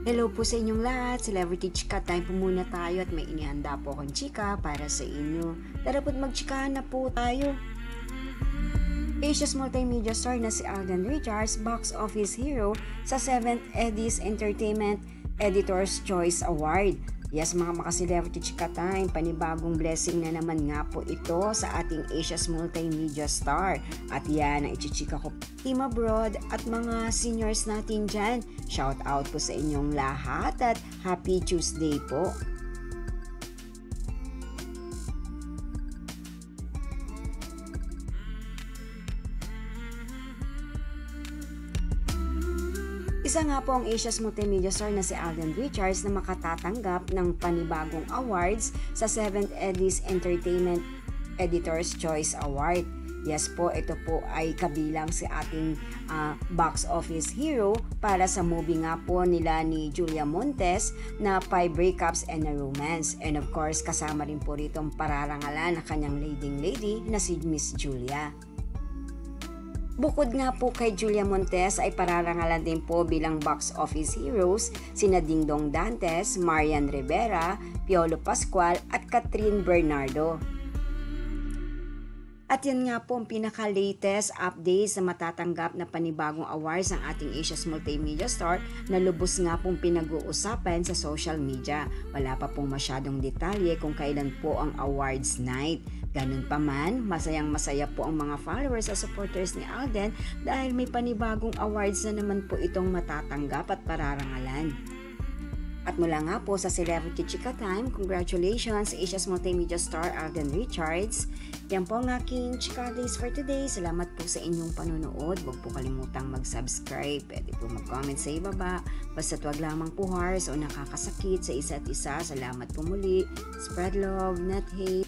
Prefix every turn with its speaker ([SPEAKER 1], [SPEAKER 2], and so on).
[SPEAKER 1] Hello po sa inyong lahat, Celebrity Chika time po muna tayo at may inihanda po akong chika para sa inyo. Tara po't magchikahan na po tayo. Asia's multimedia star na si Alden Richards, box office hero sa 7th Eddie's Entertainment Editor's Choice Award. Yes mga maka-Celebrity Chika time, panibagong blessing na naman nga po ito sa ating Asia's multimedia star. At yan ang ichichika ko team abroad at mga seniors natin dyan. Shout out po sa inyong lahat at happy Tuesday po. Isa nga po ang Asia's multimedia star na si Alden Richards na makatatanggap ng panibagong awards sa 7th Eddie's Entertainment Editor's Choice Award. Yes po, ito po ay kabilang si ating box office hero para sa movie nga po nila ni Julia Montes na 5 Breakups and a Romance. And of course, kasama rin po rito ang pararangalan na kanyang leading lady na si Miss Julia. Bukod nga po kay Julia Montes ay pararangalan din po bilang box office heroes sina Dingdong Dantes, Marian Rivera, Piolo Pascual at Catherine Bernardo. At yan nga po ang pinaka-latest update sa matatanggap na panibagong awards ng ating Asia's multimedia star na lubos nga pong pinag-uusapan sa social media. Wala pa pong masyadong detalye kung kailan po ang awards night. Ganun pa man, masayang-masaya po ang mga followers at supporters ni Alden dahil may panibagong awards na naman po itong matatanggap at pararangalan. At mula nga po sa Celebrity Chika Time, congratulations sa Asia's multimedia star Alden Richards. Yan po ang aking chika days for today. Salamat po sa inyong panonood. Huwag po kalimutang mag-subscribe. Pwede po mag-comment sa ibaba. Basta't wag lamang po harsh o nakakasakit sa isa't isa. Salamat po muli. Spread love, not hate.